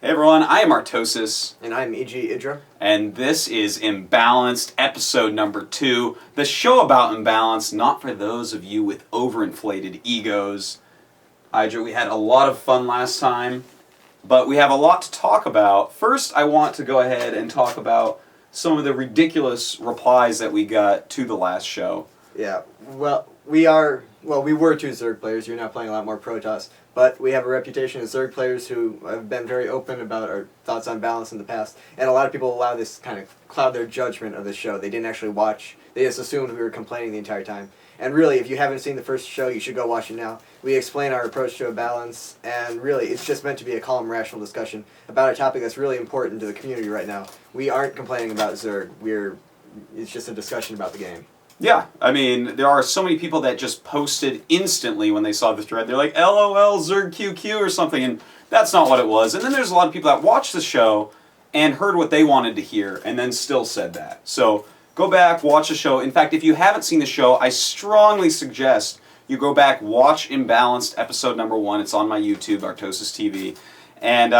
Hey everyone, I am Artosis. And I'm IdrA. And this is Imbalanced, episode number 2. The show about imbalance, not for those of you with overinflated egos. IdrA, we had a lot of fun last time, but we have a lot to talk about. First, I want to go ahead and talk about some of the ridiculous replies that we got to the last show. Yeah, we were two Zerg players. You're now playing a lot more Protoss. But we have a reputation as Zerg players who have been very open about our thoughts on balance in the past. And a lot of people allow this kind of cloud their judgment of the show. They didn't actually watch. They just assumed we were complaining the entire time. And really, if you haven't seen the first show, you should go watch it now. We explain our approach to a balance, and really, it's just meant to be a calm, rational discussion about a topic that's really important to the community right now. We aren't complaining about Zerg. It's just a discussion about the game. Yeah, I mean, there are so many people that just posted instantly when they saw the thread. They're like, LOL, Zerg QQ or something, and that's not what it was. And then there's a lot of people that watched the show and heard what they wanted to hear and then still said that. So go back, watch the show. In fact, if you haven't seen the show, I strongly suggest you go back, watch Imbalanced episode number 1. It's on my YouTube, Artosis TV. And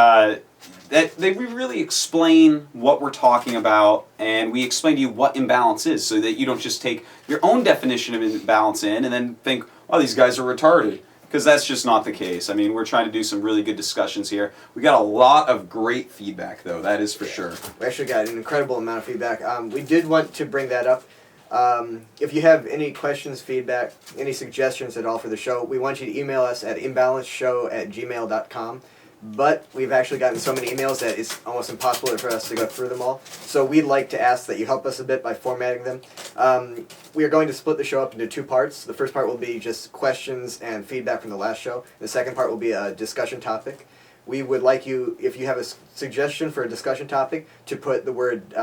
we really explain what we're talking about, and we explain to you what imbalance is, so that you don't just take your own definition of imbalance in and then think, oh, these guys are retarded, because that's just not the case. I mean, we're trying to do some really good discussions here. We got a lot of great feedback, though, that is for sure. We actually got an incredible amount of feedback. We did want to bring that up. If you have any questions, feedback, any suggestions at all for the show, we want you to email us at imbalanceshow@gmail.com. But we've actually gotten so many emails that it's almost impossible for us to go through them all. So we'd like to ask that you help us a bit by formatting them. We are going to split the show up into 2 parts. The first part will be just questions and feedback from the last show. The second part will be a discussion topic. We would like you, if you have a suggestion for a discussion topic, to put the word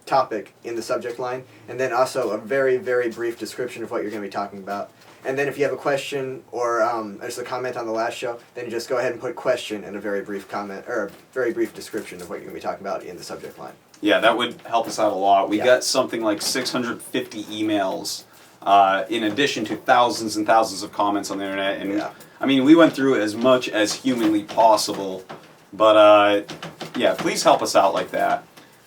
topic in the subject line, and then also a very, very brief description of what you're going to be talking about. And then if you have a question or just a comment on the last show, then just go ahead and put question and a very brief comment, or a very brief description of what you're going to be talking about in the subject line. Yeah, that would help us out a lot. We got something like 650 emails, in addition to thousands and thousands of comments on the internet. And I mean, we went through as much as humanly possible. But yeah, please help us out like that.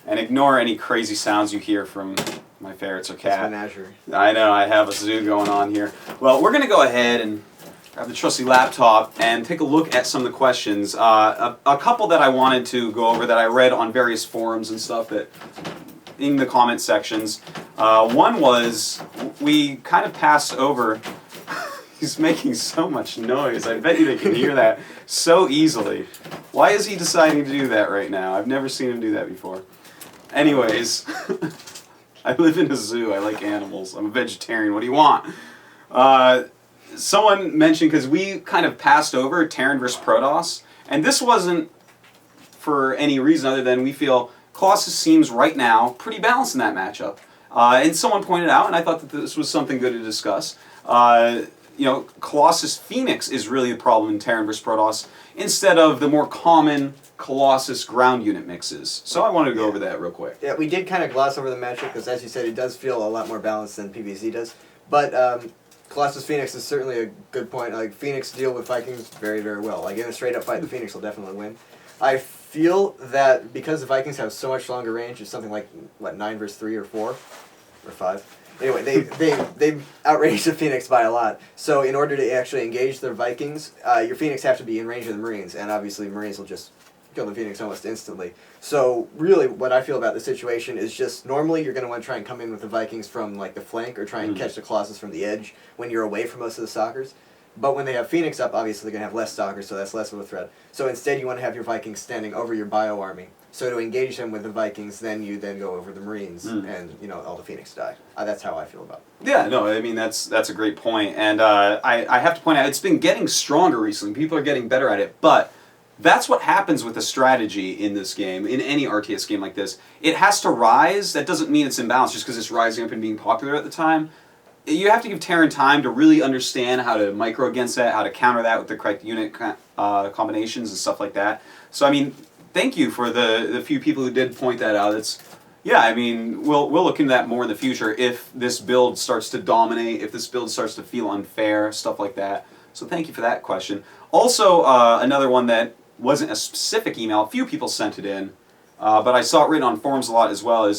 And ignore any crazy sounds you hear from my ferrets or cat. Menagerie. I know, I have a zoo going on here. Well, we're going to go ahead and grab the trusty laptop and take a look at some of the questions. A couple that I wanted to go over that I read on various forums and stuff that in the comment sections. One was, we kind of passed over... He's making so much noise. I bet you they can hear that so easily. Why is he deciding to do that right now? I've never seen him do that before. Anyways... I live in a zoo. I like animals. I'm a vegetarian. What do you want? Someone mentioned, because we kind of passed over Terran versus Protoss, and this wasn't for any reason other than we feel Colossus seems right now pretty balanced in that matchup. And someone pointed out, and I thought that this was something good to discuss, Colossus Phoenix is really the problem in Terran versus Protoss, instead of the more common Colossus ground unit mixes. So I wanted to go over that real quick. Yeah, we did kind of gloss over the matchup because, as you said, it does feel a lot more balanced than PvZ does. But Colossus Phoenix is certainly a good point. Like, Phoenix deal with Vikings very, very well. Like, in a straight-up fight, the Phoenix will definitely win. I feel that because the Vikings have so much longer range, it's something like, 9 versus 3 or 4 or 5. Anyway, they've outraged the Phoenix by a lot. So in order to actually engage the Vikings, your Phoenix have to be in range of the Marines, and obviously Marines will just kill the Phoenix almost instantly. So really what I feel about the situation is just normally you're going to want to try and come in with the Vikings from like the flank or try and catch the Colossus from the edge when you're away from most of the stalkers. But when they have Phoenix up, obviously they're going to have less stalkers, so that's less of a threat. So instead you want to have your Vikings standing over your bio army. So to engage them with the Vikings, then you go over the Marines and, all the Phoenix die. That's how I feel about it. Yeah, no, I mean, that's a great point. And I have to point out, it's been getting stronger recently. People are getting better at it, but that's what happens with a strategy in this game, in any RTS game like this. It has to rise. That doesn't mean it's imbalanced just because it's rising up and being popular at the time. You have to give Terran time to really understand how to micro against that, how to counter that with the correct unit combinations and stuff like that. So, I mean, thank you for the few people who did point that out. Yeah, I mean, we'll look into that more in the future if this build starts to dominate, if this build starts to feel unfair, stuff like that. So thank you for that question. Also, another one that wasn't a specific email. A few people sent it in, but I saw it written on forums a lot as well.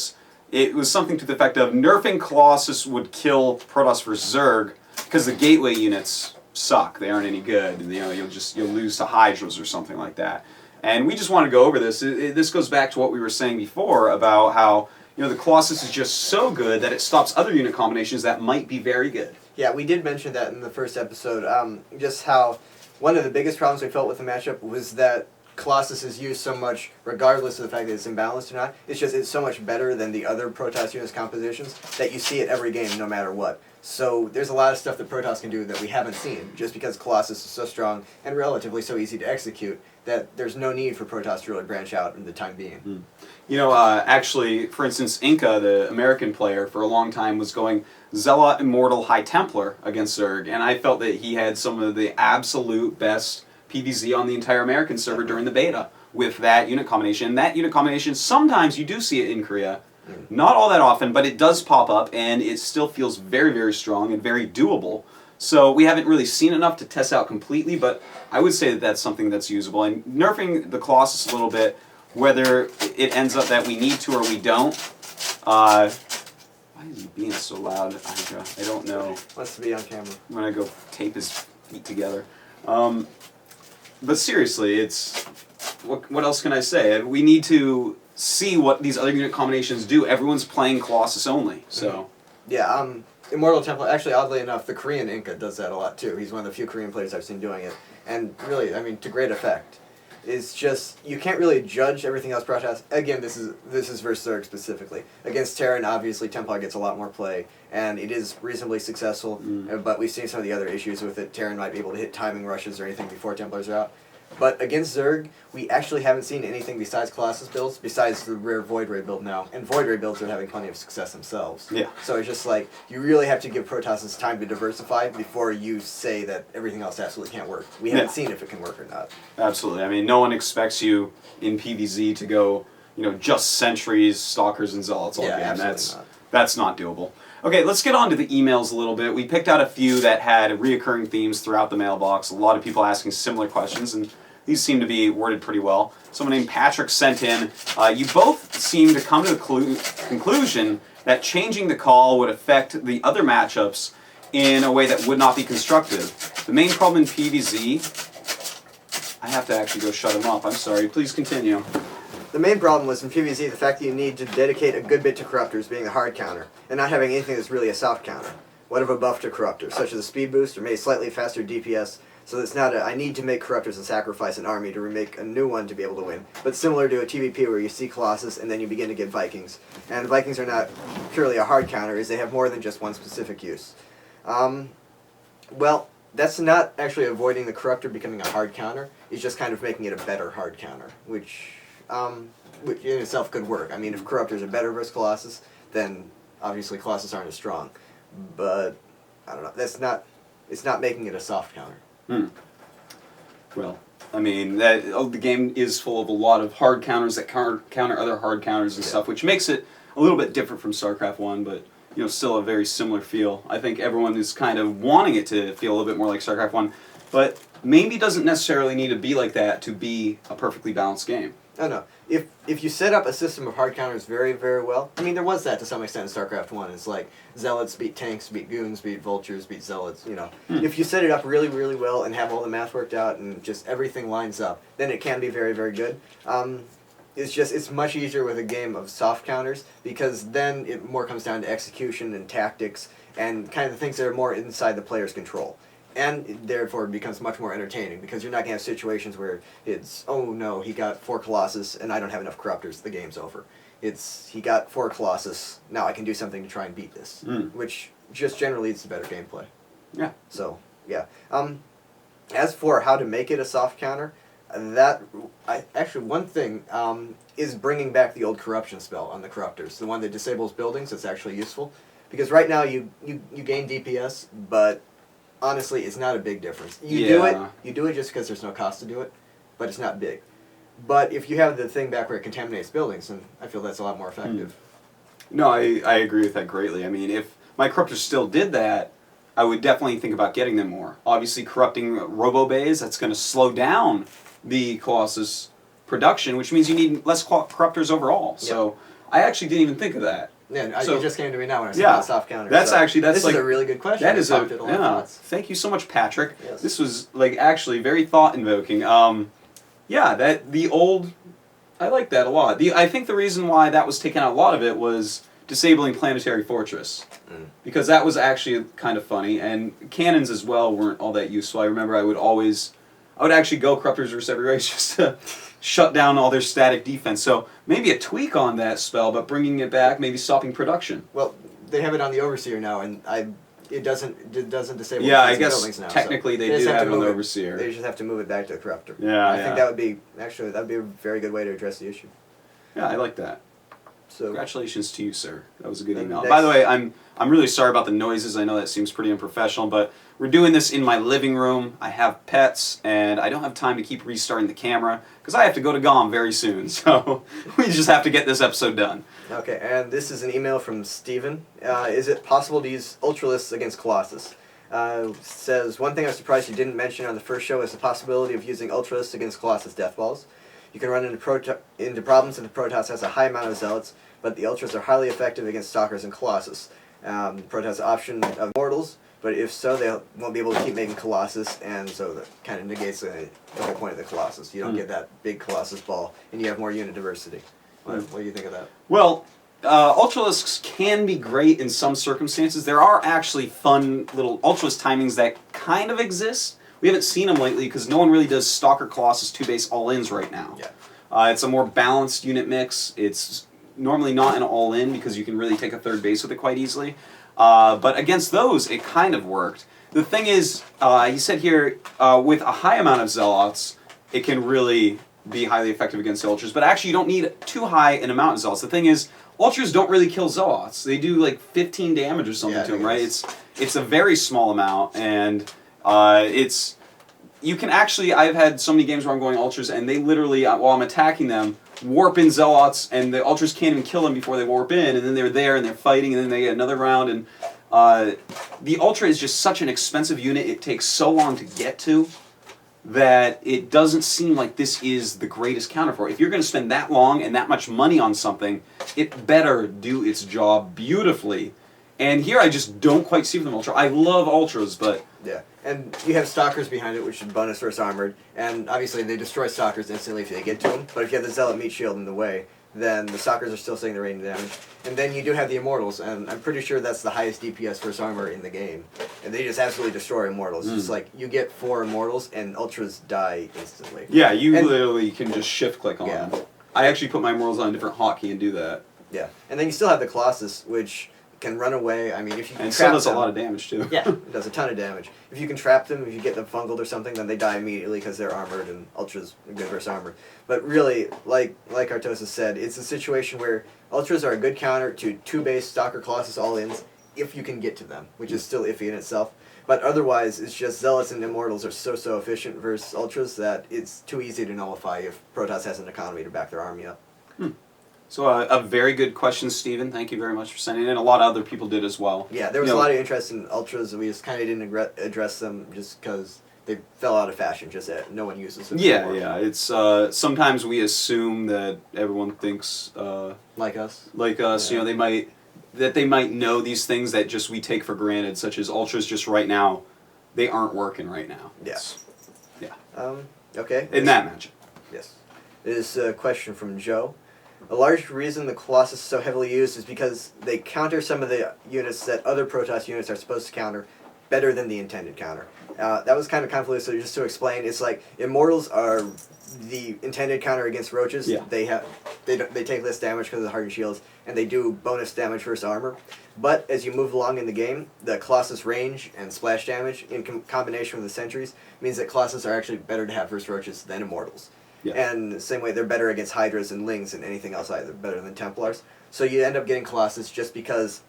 It was something to the effect of nerfing Colossus would kill Protoss for Zerg because the gateway units suck. They aren't any good. You know, you'll lose to Hydras or something like that. And we just want to go over this. This goes back to what we were saying before about how, you know, the Colossus is just so good that it stops other unit combinations that might be very good. Yeah, we did mention that in the first episode. Just how one of the biggest problems we felt with the matchup was that Colossus is used so much, regardless of the fact that it's imbalanced or not. It's so much better than the other Protoss units compositions that you see it every game, no matter what. So there's a lot of stuff that Protoss can do that we haven't seen, just because Colossus is so strong and relatively so easy to execute that there's no need for Protoss to really branch out in the time being. You know, actually, for instance, Inca, the American player, for a long time was going Zealot, Immortal, High Templar against Zerg, and I felt that he had some of the absolute best PvZ on the entire American server during the beta with that unit combination. And that unit combination, sometimes you do see it in Korea. Not all that often, but it does pop up, and it still feels very, very strong and very doable. So we haven't really seen enough to test out completely, but I would say that that's something that's usable. And nerfing the Colossus a little bit, whether it ends up that we need to or we don't. Why is he being so loud, IdrA? I don't know. Wants to be on camera. I'm going to go tape his feet together. But seriously, it's... What else can I say? We need to see what these other unit combinations do. Everyone's playing Colossus only, so... Yeah, Immortal Templar, actually, oddly enough, the Korean Inca does that a lot, too. He's one of the few Korean players I've seen doing it. And really, I mean, to great effect. It's just, you can't really judge everything else Protoss. Again, this is versus Zerg specifically. Against Terran, obviously, Templar gets a lot more play, and it is reasonably successful, but we've seen some of the other issues with it. Terran might be able to hit timing rushes or anything before Templars are out. But against Zerg, we actually haven't seen anything besides Colossus builds, besides the rare Void Ray build now. And Void Ray builds are having plenty of success themselves. Yeah. So it's just like, you really have to give Protoss time to diversify before you say that everything else absolutely can't work. We haven't seen if it can work or not. Absolutely. I mean, no one expects you in PvZ to go, you know, just Sentries, Stalkers, and Zealots all game. That's not doable. Okay, let's get on to the emails a little bit. We picked out a few that had reoccurring themes throughout the mailbox. A lot of people asking similar questions, and these seem to be worded pretty well. Someone named Patrick sent in, you both seem to come to the conclusion that changing the call would affect the other matchups in a way that would not be constructive. The main problem in PvZ... I have to actually go shut him up. I'm sorry. Please continue. The main problem was in PvZ the fact that you need to dedicate a good bit to Corruptors being the hard counter, and not having anything that's really a soft counter. What of a buff to Corruptors, such as a speed boost or maybe slightly faster DPS, so it's not a, I need to make Corruptors and sacrifice an army to remake a new one to be able to win, but similar to a TvP where you see Colossus and then you begin to get Vikings. And Vikings are not purely a hard counter, as they have more than just one specific use. Well, that's not actually avoiding the Corruptor becoming a hard counter, it's just kind of making it a better hard counter, which in itself could work. I mean, if Corruptors are better versus Colossus, then obviously Colossus aren't as strong. But, I don't know, it's not making it a soft counter. Well, I mean, the game is full of a lot of hard counters that counter other hard counters and stuff, which makes it a little bit different from StarCraft 1, but, you know, still a very similar feel. I think everyone is kind of wanting it to feel a little bit more like StarCraft 1, but maybe doesn't necessarily need to be like that to be a perfectly balanced game. Oh no. If you set up a system of hard counters very, very well, I mean, there was that to some extent in StarCraft 1. It's like, Zealots beat tanks, beat goons, beat vultures, beat Zealots, you know. If you set it up really, really well and have all the math worked out and just everything lines up, then it can be very, very good. It's much easier with a game of soft counters, because then it more comes down to execution and tactics and kind of the things that are more inside the player's control. And therefore it becomes much more entertaining, because you're not going to have situations where it's, oh no, he got 4 Colossus and I don't have enough Corruptors, the game's over. It's, he got 4 Colossus, now I can do something to try and beat this, which just generally leads to better gameplay. Yeah. So, yeah. As for how to make it a soft counter, actually one thing is bringing back the old corruption spell on the Corruptors, the one that disables buildings. It's actually useful, because right now you gain DPS, but honestly, it's not a big difference. You do it just because there's no cost to do it, but it's not big. But if you have the thing back where it contaminates buildings, then I feel that's a lot more effective. No, I agree with that greatly. I mean, if my Corruptors still did that, I would definitely think about getting them more. Obviously, corrupting robo bays, that's going to slow down the Colossus production, which means you need less corruptors overall. So I actually didn't even think of that. Yeah, So, it just came to me now when I saw the soft counter. That's actually this like is a really good question. That is Thank you so much, Patrick. Yes. This was like actually very thought invoking. I like that a lot. I think the reason why that was taken out, a lot of it was disabling Planetary Fortress, because that was actually kind of funny, and cannons as well weren't all that useful. I remember I would actually go Corruptors versus every race just to shut down all their static defense. So maybe a tweak on that spell, but bringing it back, maybe stopping production. Well, they have it on the Overseer now, and it doesn't disable. Yeah, I guess buildings now, technically so they do have it on the Overseer. They just have to move it back to the Corruptor. Yeah, I think that would be a very good way to address the issue. Yeah, I like that. So congratulations to you, sir. That was a good email. Next. By the way, I'm really sorry about the noises. I know that seems pretty unprofessional, but we're doing this in my living room. I have pets, and I don't have time to keep restarting the camera because I have to go to GOM very soon. So we just have to get this episode done. Okay, and this is an email from Steven. Is it possible to use Ultralisks against Colossus? Says, one thing I was surprised you didn't mention on the first show is the possibility of using Ultralisks against Colossus Death Balls. You can run into problems if the Protoss has a high amount of Zealots, but the Ultras are highly effective against Stalkers and Colossus. Protoss option of Mortals, but if so, they won't be able to keep making Colossus, and so that kind of negates the whole point of the Colossus. You don't get that big Colossus ball, and you have more unit diversity. What do you think of that? Well, Ultralisks can be great in some circumstances. There are actually fun little Ultralisk timings that kind of exist. We haven't seen them lately because no one really does Stalker Colossus 2-base all-ins right now. Yeah. It's a more balanced unit mix. It's normally not an all-in because you can really take a third base with it quite easily. But against those, it kind of worked. The thing is, you said here, with a high amount of Zealots, it can really be highly effective against the Ultras. But actually, you don't need too high an amount of Zealots. The thing is, Ultras don't really kill Zealots. They do like 15 damage or something to them, right? It's a very small amount, and you can actually, I've had so many games where I'm going Ultras, and they literally, while I'm attacking them, warp in Zealots, and the Ultras can't even kill them before they warp in, and then they're there, and they're fighting, and then they get another round, and the Ultra is just such an expensive unit, it takes so long to get to, that it doesn't seem like this is the greatest counter for it. If you're going to spend that long and that much money on something, it better do its job beautifully. And here I just don't quite see them Ultra. I love Ultras, but... Yeah, and you have Stalkers behind it, which is bonus versus armored, and obviously they destroy Stalkers instantly if they get to them, but if you have the Zealot Meat Shield in the way, then the Stalkers are still saying the radiant damage. And then you do have the Immortals, and I'm pretty sure that's the highest DPS versus armor in the game. And they just absolutely destroy Immortals. It's like, you get 4 Immortals, and Ultras die instantly. Yeah, you literally can just shift-click on them. I actually put my Immortals on a different hotkey and do that. Yeah, and then you still have the Colossus, which can run away. I mean, if you can and trap still does them, a lot of damage, too. Yeah, it does a ton of damage. If you can trap them, if you get them fungled or something, then they die immediately because they're armored, and Ultras are good versus armored. But really, like Artosis said, it's a situation where Ultras are a good counter to 2-base Stalker Colossus all-ins if you can get to them, which is still iffy in itself. But otherwise, it's just Zealots and Immortals are so efficient versus Ultras that it's too easy to nullify if Protoss has an economy to back their army up. So a very good question, Stephen. Thank you very much for sending it in. A lot of other people did as well. Yeah, there was a lot of interest in Ultras, and we just kind of didn't address them just because they fell out of fashion. Just that no one uses them anymore. Yeah. It's sometimes we assume that everyone thinks like us. Yeah. You know, they might know these things that just we take for granted, such as Ultras. Just right now, they aren't working right now. Yes. Yeah. Okay. In that matchup. Yes. This is a question from Joe. A large reason the Colossus is so heavily used is because they counter some of the units that other Protoss units are supposed to counter better than the intended counter. That was kind of convoluted, so just to explain, it's like Immortals are the intended counter against Roaches. Yeah. They take less damage because of the hardened shields, and they do bonus damage versus armor. But as you move along in the game, the Colossus range and splash damage in combination with the sentries means that Colossus are actually better to have versus Roaches than Immortals. Yeah. And the same way, they're better against Hydras and Lings and anything else either, better than Templars. So you end up getting Colossus just because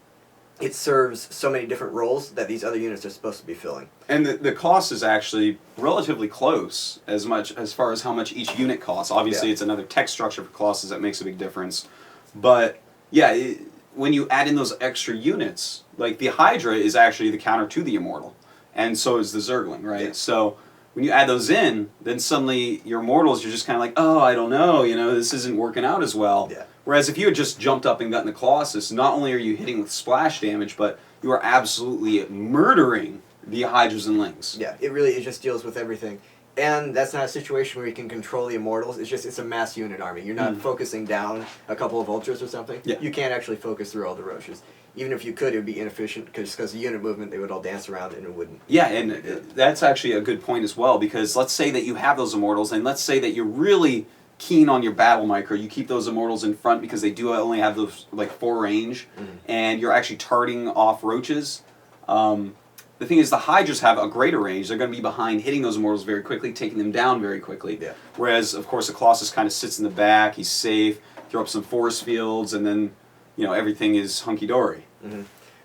it serves so many different roles that these other units are supposed to be filling. And the cost is actually relatively close as far as how much each unit costs. Obviously, it's another tech structure for Colossus that makes a big difference. But, yeah, when you add in those extra units, like the Hydra is actually the counter to the Immortal. And so is the Zergling, right? Yeah. So when you add those in, then suddenly your mortals, you're just kind of like, oh, I don't know, this isn't working out as well. Yeah. Whereas if you had just jumped up and gotten the Colossus, not only are you hitting with splash damage, but you are absolutely murdering the Hydras and Lings. Yeah, it just deals with everything. And that's not a situation where you can control the Immortals. It's a mass unit army. You're not focusing down a couple of Ultras or something. Yeah. You can't actually focus through all the Roaches. Even if you could, it would be inefficient because the unit movement, they would all dance around and it wouldn't. Yeah, and that's actually a good point as well, because let's say that you have those Immortals, and let's say that you're really keen on your battle micro. You keep those Immortals in front because they do only have those 4 range, and you're actually targeting off Roaches. The thing is, the Hydras have a greater range. They're going to be behind, hitting those Immortals very quickly, taking them down very quickly. Yeah. Whereas, of course, the Colossus kind of sits in the back. He's safe. Throw up some force fields, and then everything is hunky dory.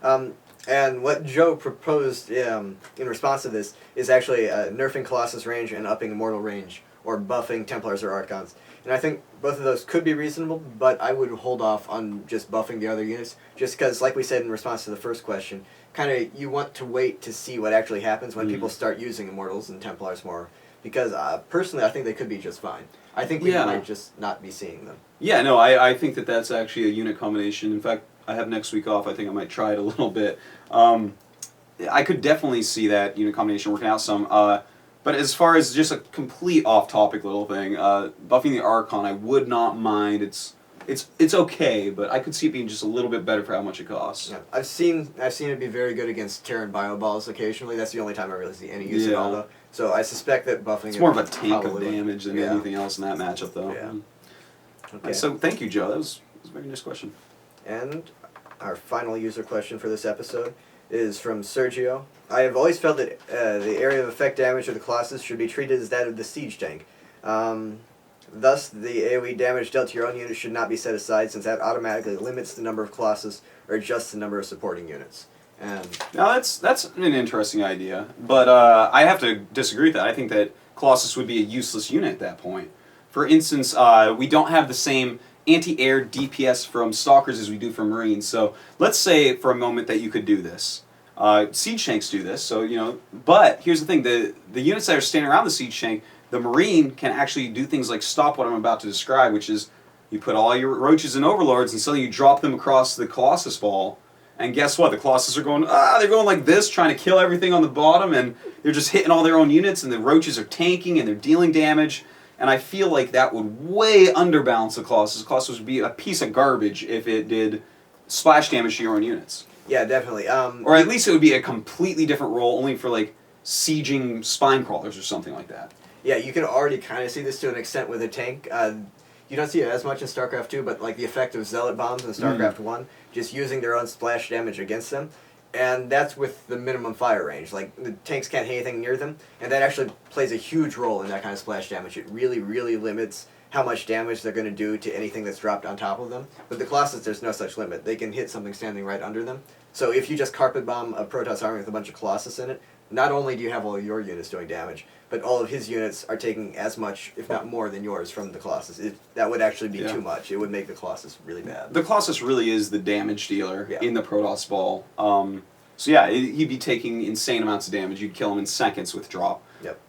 And what Joe proposed in response to this is actually nerfing Colossus range and upping Immortal range, or buffing Templars or Archons. And I think both of those could be reasonable, but I would hold off on just buffing the other units, just because, like we said in response to the first question, kind of you want to wait to see what actually happens when people start using Immortals and Templars more. Because personally, I think they could be just fine. I think we might just not be seeing them. Yeah, no, I think that that's actually a unit combination. In fact, I have next week off. I think I might try it a little bit. I could definitely see that unit combination working out some. But as far as just a complete off-topic little thing, buffing the Archon, I would not mind. It's okay, but I could see it being just a little bit better for how much it costs. Yeah. I've seen it be very good against Terran Bio Balls occasionally. That's the only time I really see any use at all, though. So I suspect that buffing it's more of a tank of damage than anything else in that matchup, though. Yeah. Okay. So thank you, Joe. That was a very nice question. And our final user question for this episode is from Sergio. I have always felt that the area of effect damage of the Colossus should be treated as that of the siege tank. Thus, the AoE damage dealt to your own unit should not be set aside, since that automatically limits the number of Colossus or adjusts the number of supporting units. And now that's an interesting idea, but I have to disagree with that. I think that Colossus would be a useless unit at that point. For instance, we don't have the same anti-air DPS from Stalkers as we do from Marines. So let's say for a moment that you could do this. Siege tanks do this, so but here's the thing: the units that are standing around the siege tank, the Marine can actually do things like stop what I'm about to describe, which is you put all your Roaches and Overlords and suddenly you drop them across the Colossus ball, and guess what? The Colossus are going, they're going like this, trying to kill everything on the bottom, and they're just hitting all their own units, and the Roaches are tanking and they're dealing damage. And I feel like that would way underbalance the Colossus. The Colossus would be a piece of garbage if it did splash damage to your own units. Yeah, definitely. Or at least it would be a completely different role, only for like sieging spine crawlers or something like that. Yeah, you can already kind of see this to an extent with a tank. You don't see it as much in StarCraft 2, but like the effect of Zealot Bombs in StarCraft 1, just using their own splash damage against them. And that's with the minimum fire range. Like, the tanks can't hit anything near them, and that actually plays a huge role in that kind of splash damage. It really, really limits how much damage they're going to do to anything that's dropped on top of them. With the Colossus, there's no such limit. They can hit something standing right under them. So if you just carpet bomb a Protoss army with a bunch of Colossus in it, not only do you have all your units doing damage, but all of his units are taking as much, if not more, than yours from the Colossus. That would actually be too much. It would make the Colossus really bad. The Colossus really is the damage dealer in the Protoss ball. So yeah, he'd be taking insane amounts of damage. You'd kill him in seconds with drop. Yep.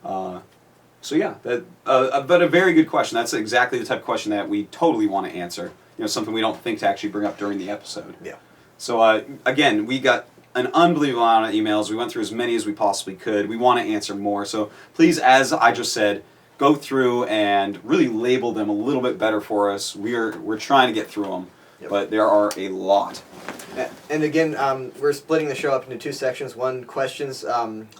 So yeah, but a very good question. That's exactly the type of question that we totally want to answer. Something we don't think to actually bring up during the episode. Yeah. So again, we got an unbelievable amount of emails. We went through as many as we possibly could. We want to answer more. So please, as I just said, go through and really label them a little bit better for us. We're trying to get through them, but there are a lot. And again, we're splitting the show up into 2 sections. One, questions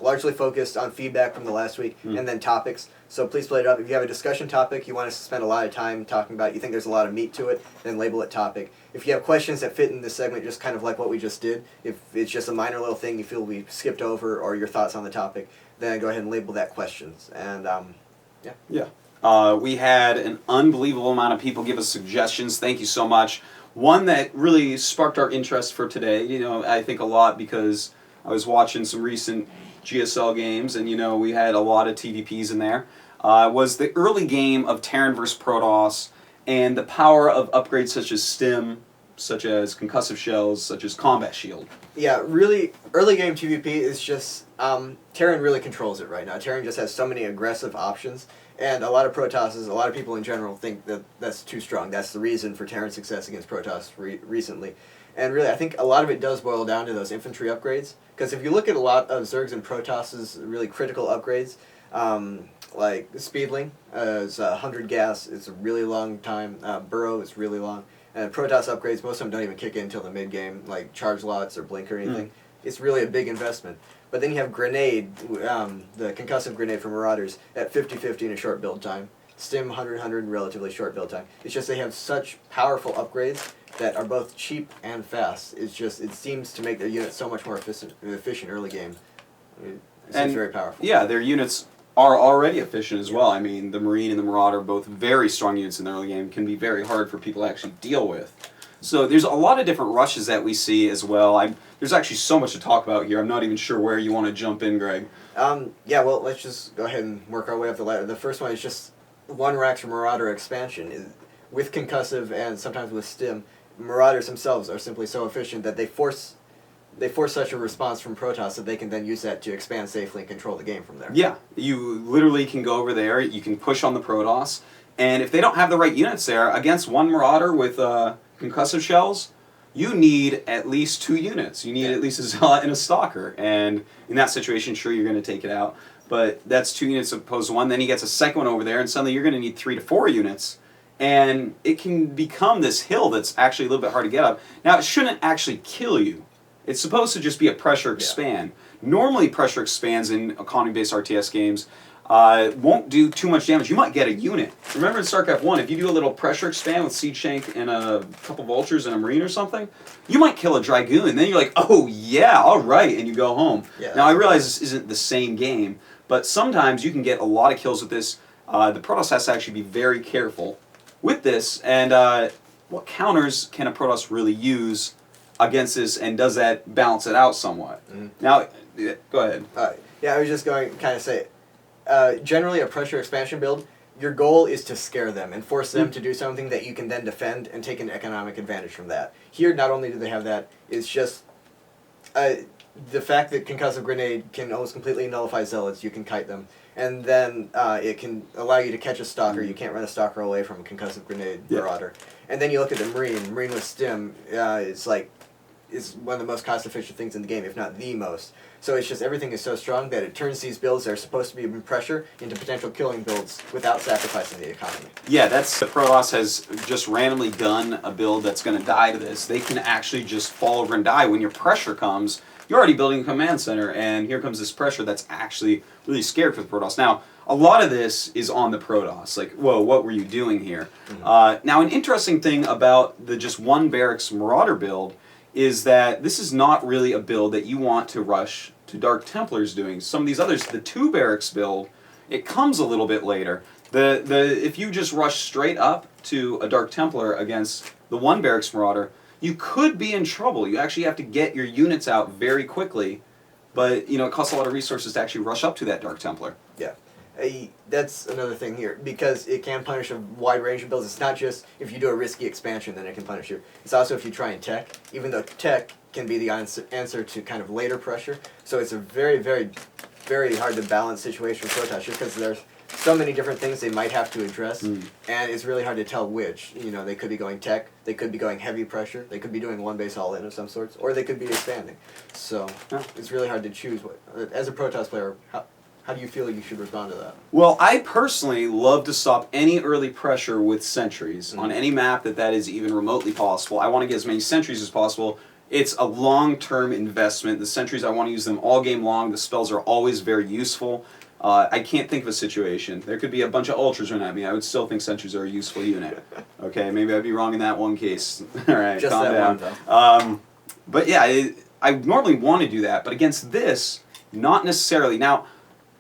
largely focused on feedback from the last week, and then topics. So please split it up. If you have a discussion topic you want us to spend a lot of time talking about, you think there's a lot of meat to it, then label it topic. If you have questions that fit in this segment, just kind of like what we just did, if it's just a minor little thing you feel we skipped over, or your thoughts on the topic, then go ahead and label that questions. And we had an unbelievable amount of people give us suggestions. Thank you so much. One that really sparked our interest for today, I think a lot because I was watching some recent GSL games, and we had a lot of TvPs in there, was the early game of Terran vs. Protoss, and the power of upgrades such as STIM such as concussive shells, such as combat shield. Yeah, really, early game TvP is just, Terran really controls it right now. Terran just has so many aggressive options, and a lot of Protosses, a lot of people in general think that that's too strong. That's the reason for Terran success against Protoss recently. And really, I think a lot of it does boil down to those infantry upgrades, because if you look at a lot of Zerg's and Protoss's really critical upgrades, like Speedling is 100 gas, it's a really long time, Burrow is really long. And Protoss upgrades, most of them don't even kick in until the mid-game, like charge lots or blink or anything. It's really a big investment. But then you have Grenade, the Concussive Grenade for Marauders, at 50-50 in a short build time. STIM 100-100, relatively short build time. It's just they have such powerful upgrades that are both cheap and fast. It's just, it seems to make their units so much more efficient early game. It seems very powerful. Yeah, their units are already efficient as well. I mean, the Marine and the Marauder, both very strong units in the early game, can be very hard for people to actually deal with. So there's a lot of different rushes that we see as well. There's actually so much to talk about here. I'm not even sure where you want to jump in, Greg. Yeah, well, let's just go ahead and work our way up the ladder. The first one is just one Rax or Marauder expansion. With Concussive and sometimes with STIM, Marauders themselves are simply so efficient that they force such a response from Protoss that they can then use that to expand safely and control the game from there. Yeah, you literally can go over there, you can push on the Protoss, and if they don't have the right units there, against one Marauder with concussive shells, you need at least 2 units. You need at least a Zealot and a Stalker, and in that situation, sure, you're going to take it out, but that's 2 units opposed to 1, then he gets a second one over there, and suddenly you're going to need 3 to 4 units, and it can become this hill that's actually a little bit hard to get up. Now, it shouldn't actually kill you. It's supposed to just be a pressure expand. Yeah. Normally, pressure expands in economy-based RTS games won't do too much damage. You might get a unit. Remember in StarCraft 1, if you do a little pressure expand with Siege Shank and a couple Vultures and a Marine or something, you might kill a Dragoon. Then you're like, oh yeah, all right, and you go home. Yeah, now, I realize this isn't the same game, but sometimes you can get a lot of kills with this. The Protoss has to actually be very careful with this, and what counters can a Protoss really use against this, and does that balance it out somewhat? Now, go ahead. Yeah, I was just going to kind of say, generally a pressure expansion build, your goal is to scare them and force them to do something that you can then defend and take an economic advantage from that. Here, not only do they have that, it's just the fact that Concussive Grenade can almost completely nullify Zealots, you can kite them, and then it can allow you to catch a Stalker. You can't run a Stalker away from a Concussive Grenade Marauder. And then you look at the Marine with STIM, is one of the most cost-efficient things in the game, if not the most. So it's just everything is so strong that it turns these builds that are supposed to be in pressure into potential killing builds without sacrificing the economy. Yeah, that's the Protoss has just randomly done a build that's going to die to this. They can actually just fall over and die. When your pressure comes, you're already building a command center, and here comes this pressure that's actually really scared for the Protoss. Now, a lot of this is on the Protoss. Like, whoa, what were you doing here? Now, an interesting thing about the just one Barracks Marauder build is that this is not really a build that you want to rush to Dark Templars doing. Some of these others, the 2 Barracks build, it comes a little bit later. If you just rush straight up to a Dark Templar against the 1 Barracks Marauder, you could be in trouble. You actually have to get your units out very quickly, but it costs a lot of resources to actually rush up to that Dark Templar. Yeah. That's another thing here, because it can punish a wide range of builds. It's not just if you do a risky expansion, then it can punish you. It's also if you try and tech, even though tech can be the answer to kind of later pressure. So it's a very, very, very hard to balance situation for Protoss, just because there's so many different things they might have to address, and it's really hard to tell which. They could be going tech, they could be going heavy pressure, they could be doing one base all-in of some sorts, or they could be expanding. So it's really hard to choose. As a Protoss player, how do you feel you should respond to that? Well, I personally love to stop any early pressure with sentries on any map that is even remotely possible. I want to get as many sentries as possible. It's a long-term investment. The sentries, I want to use them all game long. The spells are always very useful. I can't think of a situation. There could be a bunch of ultras running at me. I would still think sentries are a useful unit. Okay, maybe I'd be wrong in that one case. All right, just calm that down. One, though. But yeah, I normally want to do that, but against this, not necessarily. Now,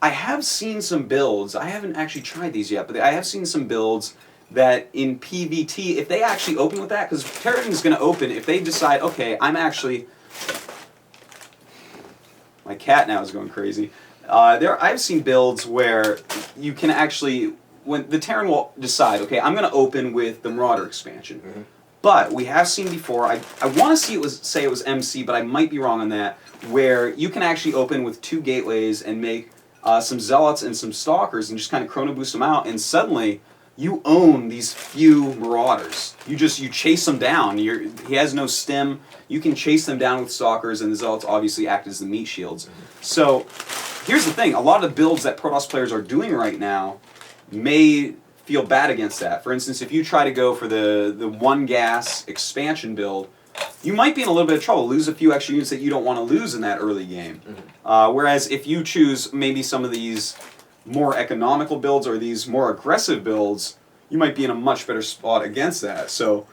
I have seen some builds, I haven't actually tried these yet, but I have seen some builds that in PvT, if they actually open with that, because Terran is going to open, if they decide, okay, I'm actually... My cat now is going crazy. I've seen builds where you can actually, when the Terran will decide, okay, I'm going to open with the Marauder expansion. But we have seen before, I want to say it was MC, but I might be wrong on that, where you can actually open with 2 gateways and make some zealots and some stalkers and just kind of chrono boost them out, and suddenly you own these few marauders. You chase them down. He has no stim. You can chase them down with stalkers, and the zealots obviously act as the meat shields. So here's the thing: a lot of the builds that Protoss players are doing right now may feel bad against that. For instance, if you try to go for the 1 gas expansion build, you might be in a little bit of trouble, lose a few extra units that you don't want to lose in that early game. Whereas if you choose maybe some of these more economical builds or these more aggressive builds, you might be in a much better spot against that. So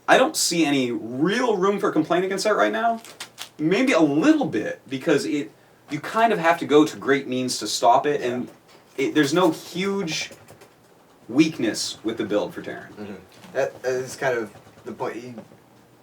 I don't see any real room for complaint against that right now. Maybe a little bit, because you kind of have to go to great means to stop it, and there's no huge weakness with the build for Terran. That is kind of the point.